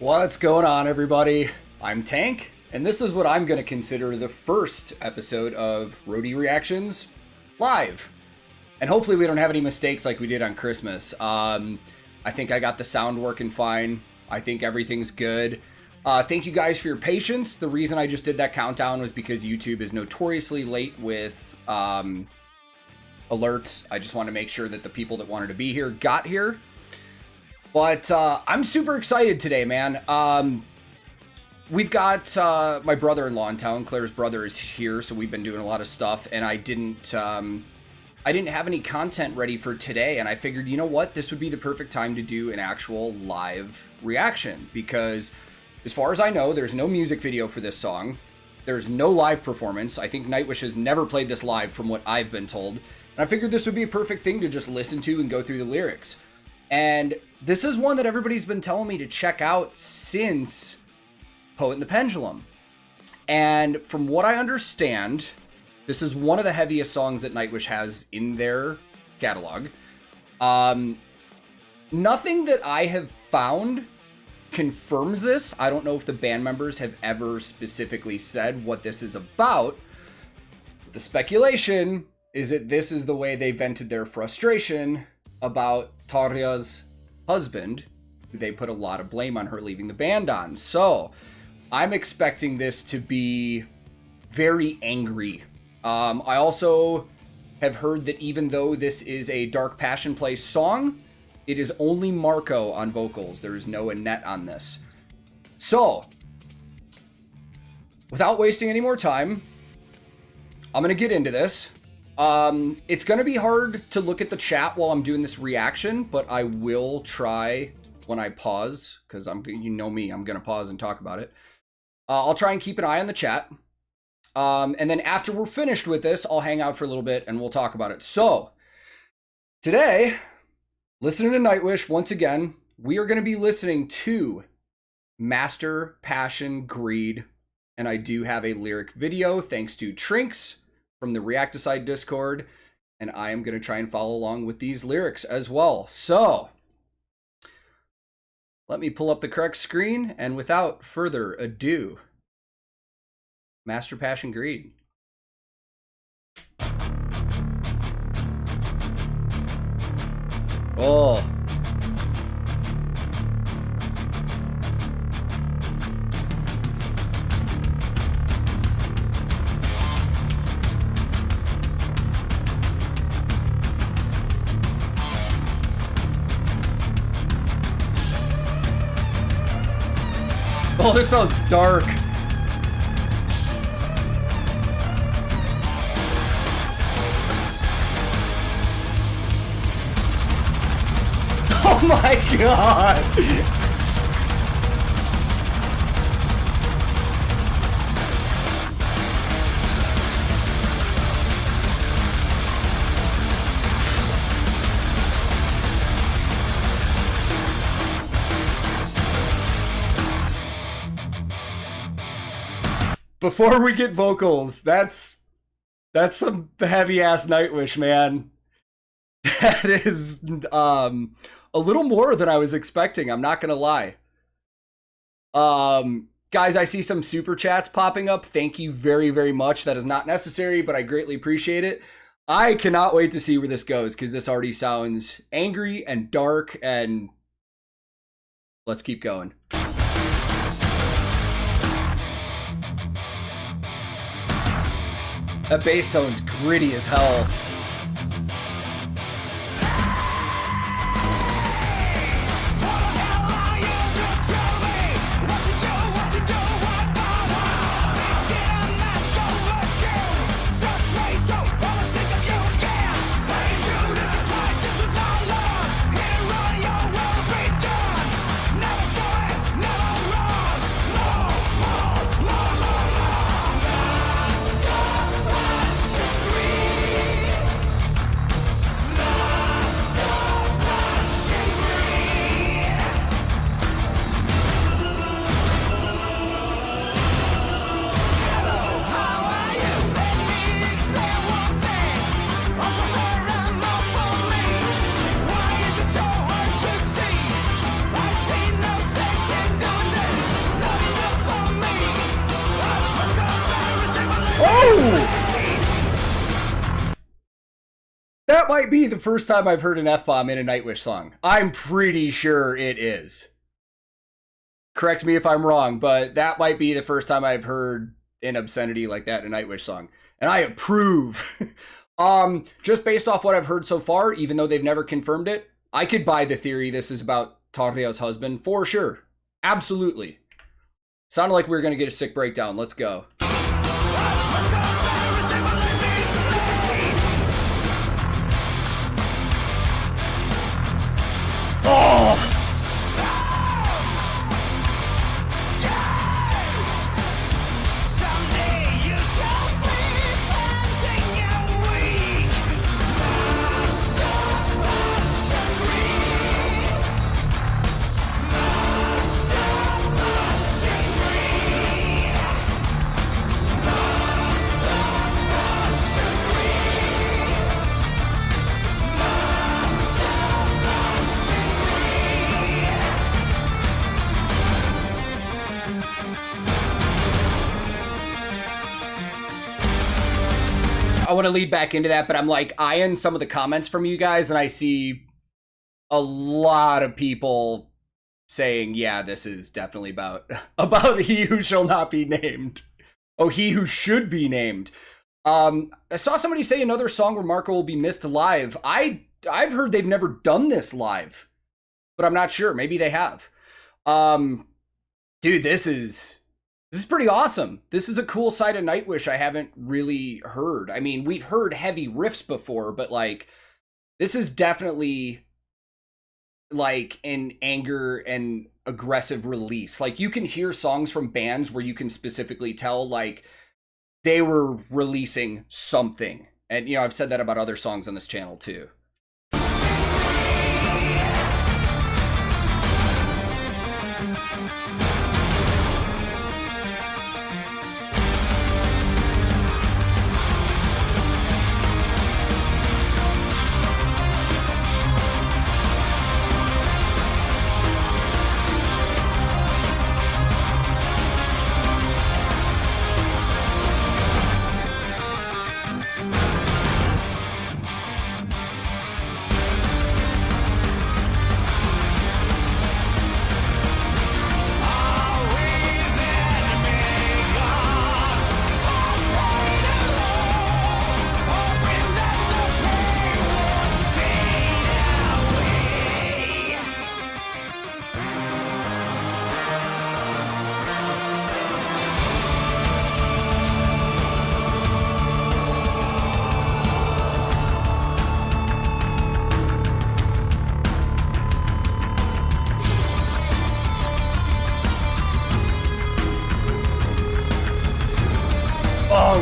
What's going on, everybody? I'm Tank, and this is what I'm going to consider the first episode of Roadie Reactions live. And hopefully we don't have any mistakes like we did on Christmas. I think I got the sound working fine. I think everything's good. Thank you guys for your patience. The reason I just did that countdown was because YouTube is notoriously late with alerts. I just want to make sure that the people that wanted to be here got here. But I'm super excited today, man. We've got my brother-in-law in town. Claire's brother is here, so we've been doing a lot of stuff, and I didn't have any content ready for today, and I figured, you know what, this would be the perfect time to do an actual live reaction, because as far as I know, there's no music video for this song. There's no live performance. I think Nightwish has never played this live from what I've been told, and I figured this would be a perfect thing to just listen to and go through the lyrics. And this is one that everybody's been telling me to check out since Poet and the Pendulum. And from what I understand, this is one of the heaviest songs that Nightwish has in their catalog. Nothing that I have found confirms this. I don't know if the band members have ever specifically said what this is about. The speculation is that this is the way they vented their frustration about Tarja's husband, who they put a lot of blame on her leaving the band on. So I'm expecting this to be very angry. I also have heard that even though this is a Dark Passion Play song, it is only Marco on vocals. There is no Annette on this. So, without wasting any more time, I'm going to get into this. It's going to be hard to look at the chat while I'm doing this reaction, but I will try when I pause, because you know me, I'm going to pause and talk about it. I'll try and keep an eye on the chat. And then after we're finished with this, I'll hang out for a little bit and we'll talk about it. So, today, listening to Nightwish, once again, we are going to be listening to Master Passion Greed. And I do have a lyric video, thanks to Trinks from the Reacticide Discord. And I am going to try and follow along with these lyrics as well. So, let me pull up the correct screen. And without further ado, Master Passion Greed. Oh. Oh, this sounds dark. Oh my god! Before we get vocals, that's some heavy ass Nightwish, man. That is a little more than I was expecting, I'm not gonna lie. Guys, I see some super chats popping up. Thank you very, very much. That is not necessary, but I greatly appreciate it. I cannot wait to see where this goes, because this already sounds angry and dark, and let's keep going. That bass tone's gritty as hell. be the first time I've heard an F-bomb in a Nightwish song. I'm pretty sure it is. Correct me if I'm wrong, but that might be the first time I've heard an obscenity like that in a Nightwish song. And I approve. Just based off what I've heard so far, even though they've never confirmed it, I could buy the theory this is about Tauria's husband for sure. Absolutely. Sounded like we were going to get a sick breakdown. Let's go. Oh! I want to lead back into that, but I'm like eyeing some of the comments from you guys, and I see a lot of people saying, yeah, this is definitely about he who shall not be named. Oh, he who should be named. I saw somebody say another song where Marco will be missed live. I've heard they've never done this live, but I'm not sure. Maybe they have. Dude, this is pretty awesome. This is a cool side of Nightwish I haven't really heard. I mean, we've heard heavy riffs before, but like, this is definitely like an anger and aggressive release. Like, you can hear songs from bands where you can specifically tell like they were releasing something. And, you know, I've said that about other songs on this channel too.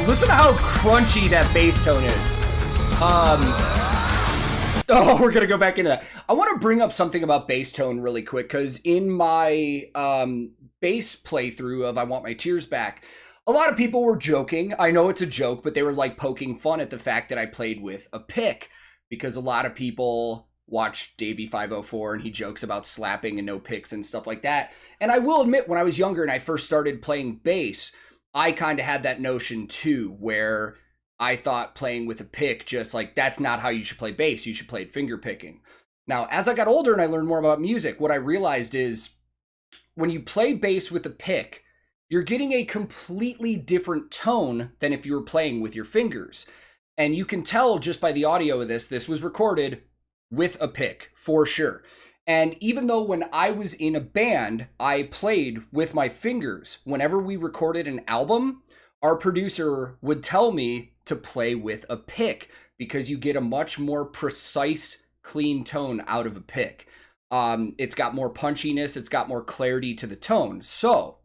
Listen to how crunchy that bass tone is. Oh, we're going to go back into that. I want to bring up something about bass tone really quick, because in my bass playthrough of I Want My Tears Back, a lot of people were joking. I know it's a joke, but they were like poking fun at the fact that I played with a pick, because a lot of people watch Davey 504 and he jokes about slapping and no picks and stuff like that. And I will admit, when I was younger and I first started playing bass, I kind of had that notion too, where I thought playing with a pick, just like, that's not how you should play bass. You should play it finger picking. Now, as I got older and I learned more about music, what I realized is when you play bass with a pick, you're getting a completely different tone than if you were playing with your fingers. And you can tell just by the audio of this was recorded with a pick for sure. And even though when I was in a band, I played with my fingers, whenever we recorded an album, our producer would tell me to play with a pick because you get a much more precise, clean tone out of a pick. It's got more punchiness. It's got more clarity to the tone. So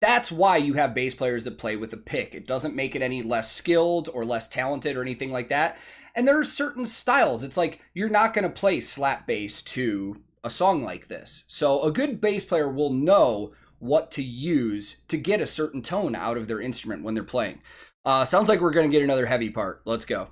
that's why you have bass players that play with a pick. It doesn't make it any less skilled or less talented or anything like that. And there are certain styles. It's like, you're not going to play slap bass to a song like this. So a good bass player will know what to use to get a certain tone out of their instrument when they're playing. Sounds like we're going to get another heavy part. Let's go.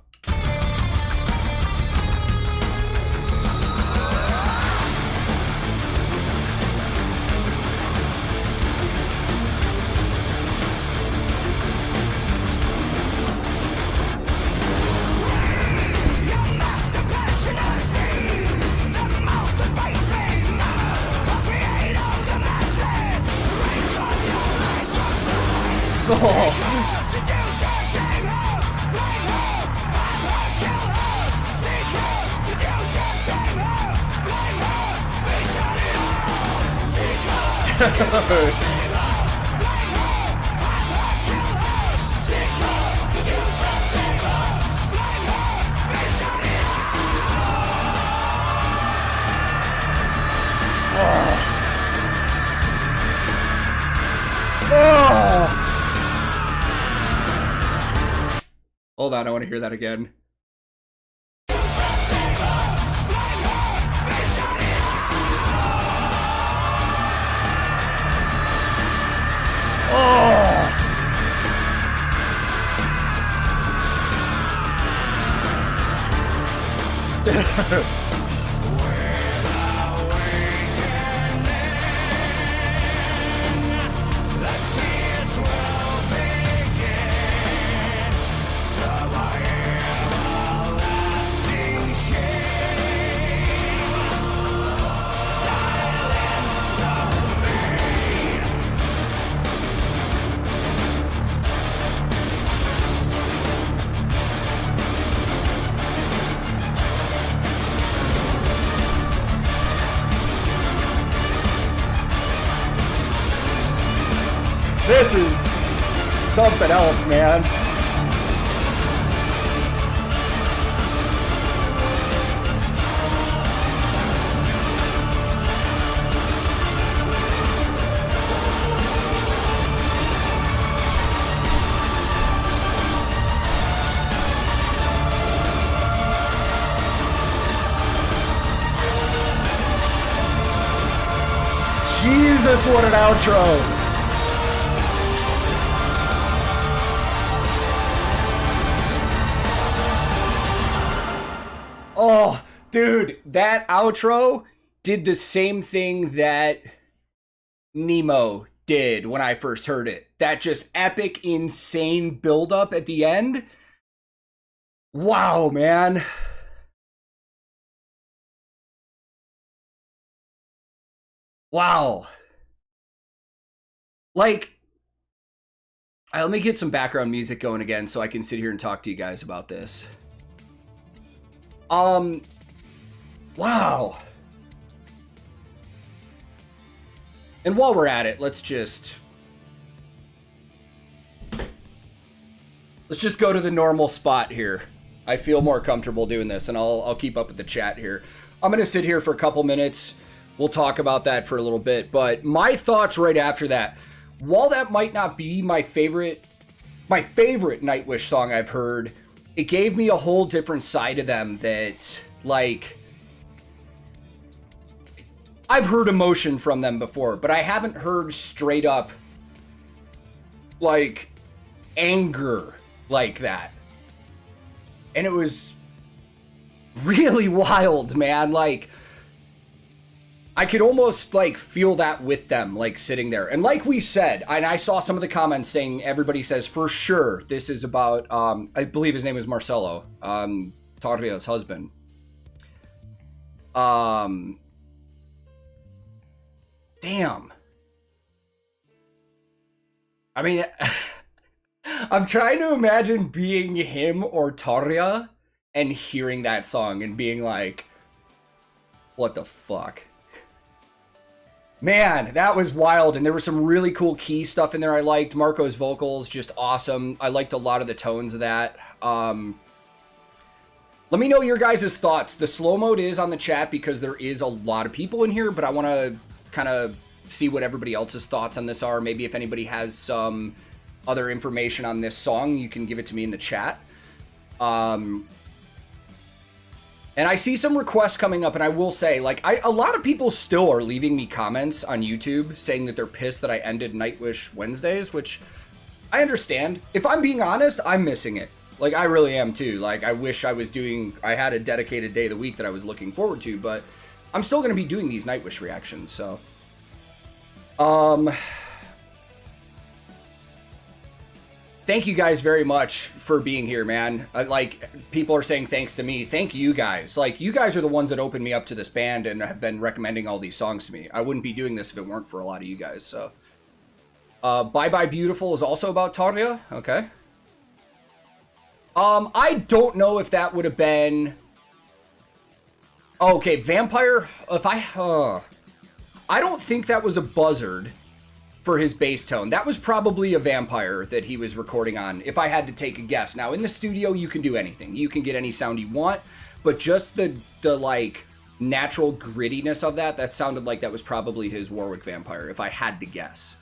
Hold on, I want to hear that again. This is something else, man. Jesus, what an outro. Oh, dude, that outro did the same thing that Nemo did when I first heard it. That just epic, insane buildup at the end. Wow, man. Wow. Like, all right, let me get some background music going again so I can sit here and talk to you guys about this. Wow. And while we're at it, let's just go to the normal spot here. I feel more comfortable doing this, and I'll keep up with the chat here. I'm gonna sit here for a couple minutes. We'll talk about that for a little bit, but my thoughts right after that. While that might not be my favorite Nightwish song I've heard, it gave me a whole different side of them that, like, I've heard emotion from them before, but I haven't heard straight up, like, anger like that. And it was really wild, man. Like, I could almost, like, feel that with them, like, sitting there. And like we said, and I saw some of the comments saying, everybody says, for sure, this is about, I believe his name is Marcelo, Tarria's husband. Damn. I mean, I'm trying to imagine being him or Tarria and hearing that song and being like, what the fuck? Man, that was wild, and there was some really cool key stuff in there I liked. Marco's vocals, just awesome. I liked a lot of the tones of that. Let me know your guys' thoughts. The slow mode is on the chat because there is a lot of people in here, but I want to kind of see what everybody else's thoughts on this are. Maybe if anybody has some other information on this song, you can give it to me in the chat. And I see some requests coming up, and I will say, like, a lot of people still are leaving me comments on YouTube saying that they're pissed that I ended Nightwish Wednesdays, which I understand. If I'm being honest, I'm missing it. Like, I really am too. Like, I wish I had a dedicated day of the week that I was looking forward to, but I'm still going to be doing these Nightwish reactions, so. Thank you guys very much for being here, man. Like, people are saying thanks to me. Thank you guys. Like, you guys are the ones that opened me up to this band and have been recommending all these songs to me. I wouldn't be doing this if it weren't for a lot of you guys, so. Bye Bye Beautiful is also about Tarja. Okay. I don't know if that would have been... Okay, Vampire... I don't think that was a buzzard for his bass tone. That was probably a Vampire that he was recording on, if I had to take a guess. Now, in the studio, you can do anything. You can get any sound you want, but just the like, natural grittiness of that sounded like that was probably his Warwick Vampire, if I had to guess.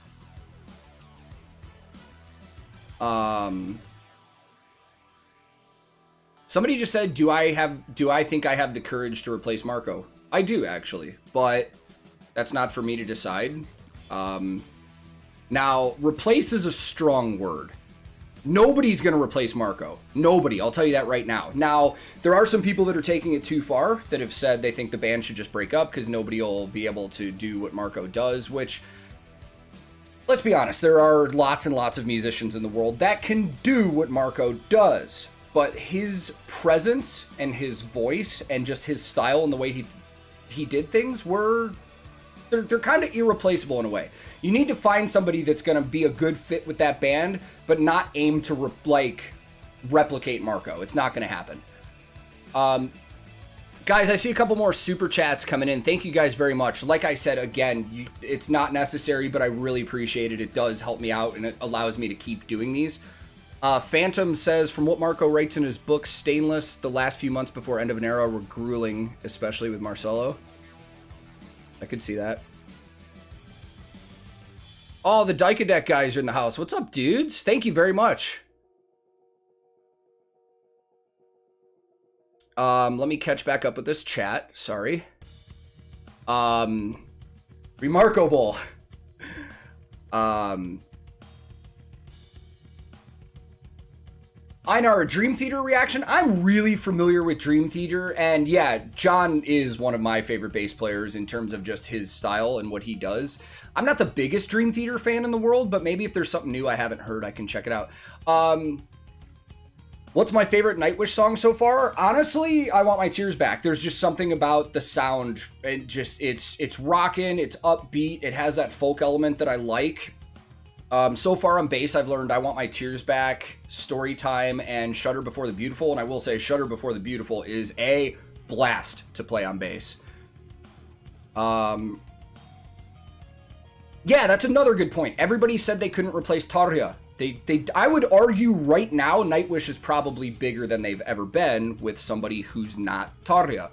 Somebody just said, do I think I have the courage to replace Marco? I do, actually, but that's not for me to decide. Now, replace is a strong word. Nobody's going to replace Marco. Nobody. I'll tell you that right now. Now, there are some people that are taking it too far that have said they think the band should just break up because nobody will be able to do what Marco does, which, let's be honest, there are lots and lots of musicians in the world that can do what Marco does. But his presence and his voice and just his style and the way he did things were... They're kind of irreplaceable in a way. You need to find somebody that's going to be a good fit with that band, but not aim to replicate Marco. It's not going to happen. Guys, I see a couple more super chats coming in. Thank you guys very much. Like I said, again, it's not necessary, but I really appreciate it. It does help me out, and it allows me to keep doing these. Phantom says, from what Marco writes in his book, Stainless, the last few months before End of an Era were grueling, especially with Marcelo. I could see that. Oh, the TankTheTech guys are in the house. What's up, dudes? Thank you very much. Let me catch back up with this chat. Sorry. Remarkable. Einar, Dream Theater reaction. I'm really familiar with Dream Theater, and yeah, John is one of my favorite bass players in terms of just his style and what he does. I'm not the biggest Dream Theater fan in the world, but maybe if there's something new I haven't heard, I can check it out. What's my favorite Nightwish song so far? Honestly, I Want My Tears Back. There's just something about the sound, and just it's rockin', it's upbeat, it has that folk element that I like. So far on bass, I've learned I Want My Tears Back, Storytime, and Shudder Before the Beautiful. And I will say Shudder Before the Beautiful is a blast to play on bass. Yeah, that's another good point. Everybody said they couldn't replace Tarja. I would argue right now, Nightwish is probably bigger than they've ever been with somebody who's not Tarja.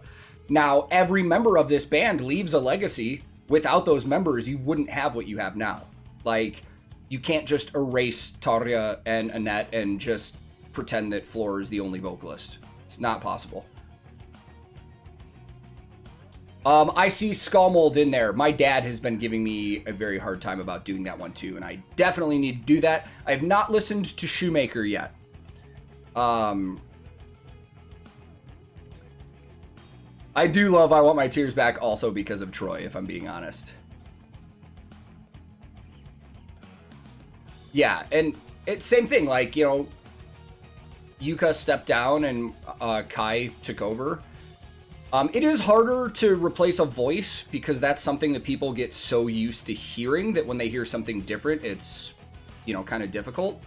Now, every member of this band leaves a legacy. Without those members, you wouldn't have what you have now. Like... You can't just erase Tarja and Annette and just pretend that Floor is the only vocalist. It's not possible. I see Skullmold in there. My dad has been giving me a very hard time about doing that one too, and I definitely need to do that. I have not listened to Shoemaker yet. I do love I Want My Tears Back also because of Troy, if I'm being honest. Yeah, and it's same thing, like, you know, Yuka stepped down and Kai took over. It is harder to replace a voice because that's something that people get so used to hearing that when they hear something different, it's, you know, kind of difficult.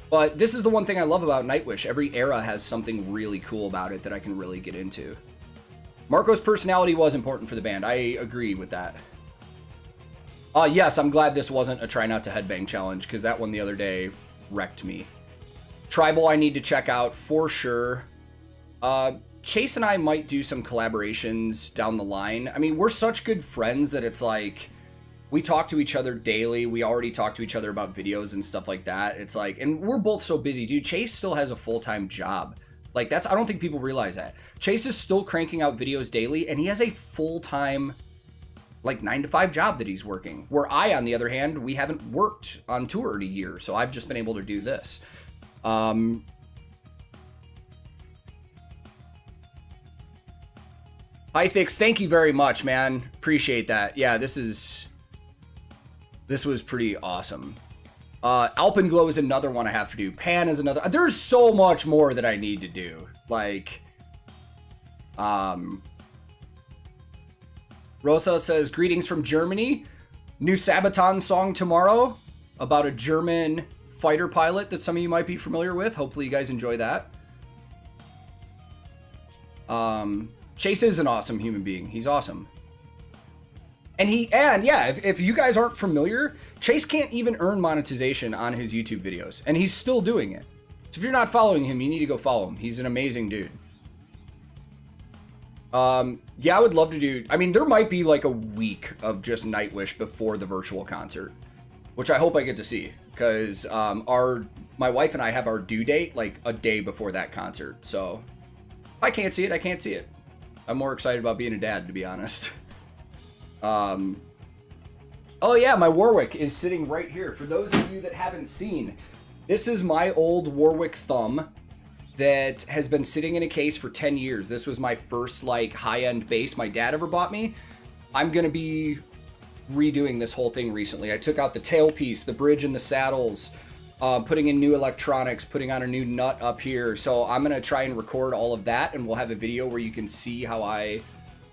But this is the one thing I love about Nightwish. Every era has something really cool about it that I can really get into. Marco's personality was important for the band. I agree with that. Yes, I'm glad this wasn't a try not to headbang challenge, because that one the other day wrecked me. Tribal I need to check out for sure. Chase and I might do some collaborations down the line. I mean, we're such good friends that it's like, we talk to each other daily. We already talk to each other about videos and stuff like that. It's like, and we're both so busy, dude. Chase still has a full-time job. Like, that's, I don't think people realize that. Chase is still cranking out videos daily, and he has a full-time, like, 9-to-5 job that he's working. Where I, on the other hand, we haven't worked on tour in a year, so I've just been able to do this. Hi, Fix, thank you very much, man. Appreciate that. Yeah, this was pretty awesome. Alpenglow is another one I have to do. Pan is another. There's so much more that I need to do. Like, Rosa says, greetings from Germany. New Sabaton song tomorrow. about a German fighter pilot that some of you might be familiar with. Hopefully you guys enjoy that. Chase is an awesome human being. He's awesome. And yeah, if you guys aren't familiar, Chase can't even earn monetization on his YouTube videos, and he's still doing it. So if you're not following him, you need to go follow him. He's an amazing dude. Yeah, I would love to do, I mean, there might be like a week of just Nightwish before the virtual concert, which I hope I get to see, because my wife and I have our due date like a day before that concert. So if I can't see it, I can't see it. I'm more excited about being a dad, to be honest. Oh yeah, my Warwick is sitting right here. For those of you that haven't seen, this is my old Warwick thumb that has been sitting in a case for 10 years. This was my first like high-end bass my dad ever bought me. I'm gonna be redoing this whole thing recently. I took out the tailpiece, the bridge and the saddles, putting in new electronics, putting on a new nut up here. So I'm gonna try and record all of that, and we'll have a video where you can see how I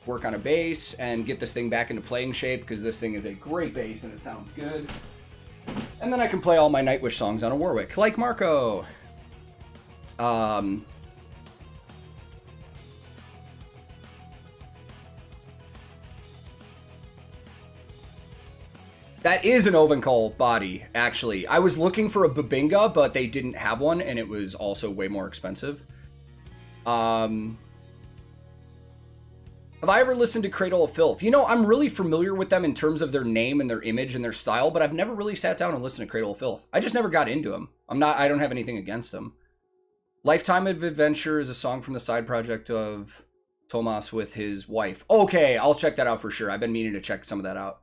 work on a bass and get this thing back into playing shape, because this thing is a great bass and it sounds good. And then I can play all my Nightwish songs on a Warwick, like Marco. That is an Ovenkol body, actually. I was looking for a Babinga, but they didn't have one, and it was also way more expensive. Have I ever listened to Cradle of Filth? You know, I'm really familiar with them in terms of their name and their image and their style, but I've never really sat down and listened to Cradle of Filth. I just never got into them. I don't have anything against them. Lifetime of Adventure is a song from the side project of Tomas with his wife. Okay, I'll check that out for sure. I've been meaning to check some of that out.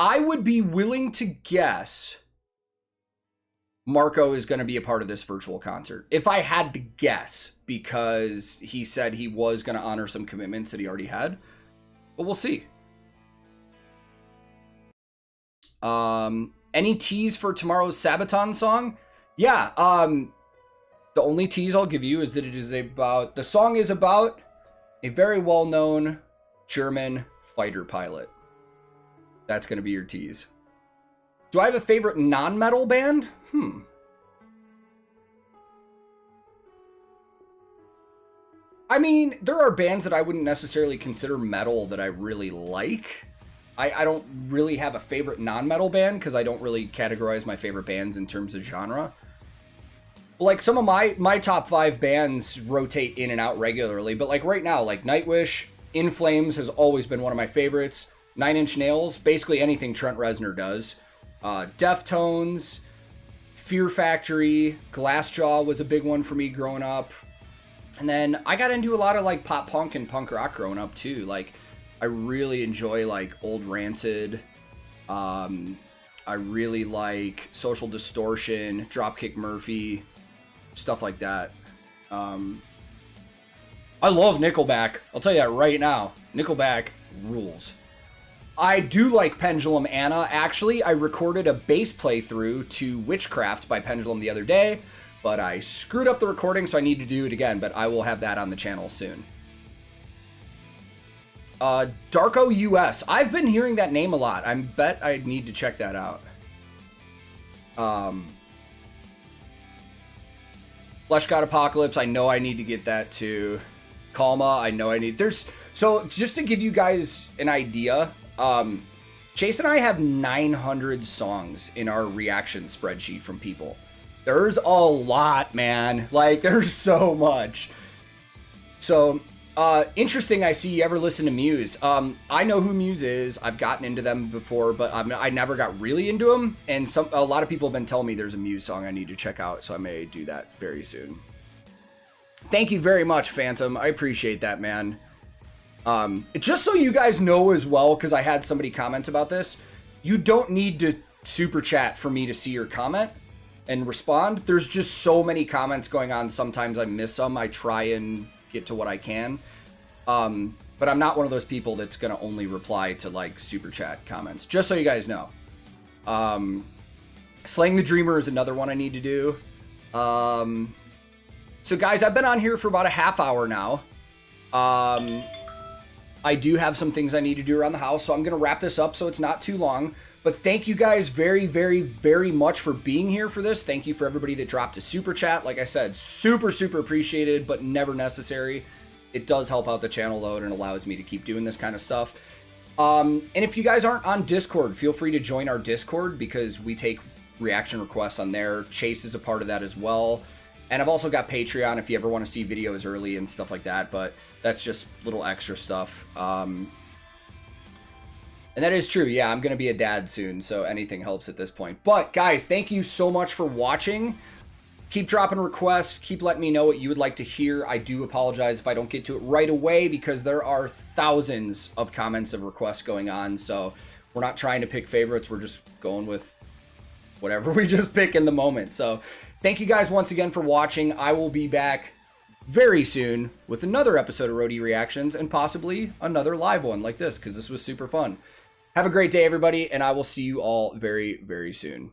I would be willing to guess Marco is going to be a part of this virtual concert, if I had to guess, because he said he was going to honor some commitments that he already had, but we'll see. Any tease for tomorrow's Sabaton song? Yeah, the only tease I'll give you is that the song is about a very well-known German fighter pilot. That's going to be your tease. Do I have a favorite non-metal band? I mean, there are bands that I wouldn't necessarily consider metal that I really like. I don't really have a favorite non-metal band because I don't really categorize my favorite bands in terms of genre. Like, some of my top 5 bands rotate in and out regularly, but like right now, like Nightwish, In Flames has always been one of my favorites. 9 Inch Nails, basically anything Trent Reznor does. Deftones, Fear Factory, Glassjaw was a big one for me growing up. And then I got into a lot of like pop punk and punk rock growing up too. Like, I really enjoy like old Rancid. I really like Social Distortion, Dropkick Murphy, stuff like that. I love Nickelback. I'll tell you that right now. Nickelback rules. I do like Pendulum Anna. Actually, I recorded a bass playthrough to Witchcraft by Pendulum the other day, but I screwed up the recording, so I need to do it again, but I will have that on the channel soon. Darko US. I've been hearing that name a lot. I bet I need to check that out. Flesh God Apocalypse. I know I need to get that too. Kalma. I know I need... So, just to give you guys an idea... Chase and I have 900 songs in our reaction spreadsheet from people. There's a lot, man. Like, there's so much. So, interesting, I see you ever listen to Muse. I know who Muse is. I've gotten into them before, but I never got really into them. And a lot of people have been telling me there's a Muse song I need to check out, so I may do that very soon. Thank you very much, Phantom. I appreciate that, man. Just so you guys know as well, because I had somebody comment about this, you don't need to super chat for me to see your comment and respond. There's just so many comments going on. Sometimes I miss some. I try and get to what I can. But I'm not one of those people that's going to only reply to like super chat comments, just so you guys know. Slaying the Dreamer is another one I need to do. So guys, I've been on here for about a half hour now. I do have some things I need to do around the house, so I'm going to wrap this up so it's not too long. But thank you guys very, very, very much for being here for this. Thank you for everybody that dropped a super chat. Like I said, super, super appreciated, but never necessary. It does help out the channel, though, and it allows me to keep doing this kind of stuff. And if you guys aren't on Discord, feel free to join our Discord because we take reaction requests on there. Chase is a part of that as well. And I've also got Patreon if you ever want to see videos early and stuff like that, but that's just little extra stuff. And that is true. Yeah, I'm going to be a dad soon, so anything helps at this point. But guys, thank you so much for watching. Keep dropping requests. Keep letting me know what you would like to hear. I do apologize if I don't get to it right away because there are thousands of comments of requests going on. So we're not trying to pick favorites. We're just going with whatever we just pick in the moment. So thank you guys once again for watching. I will be back very soon with another episode of Roadie Reactions and possibly another live one like this because this was super fun. Have a great day, everybody, and I will see you all very, very soon.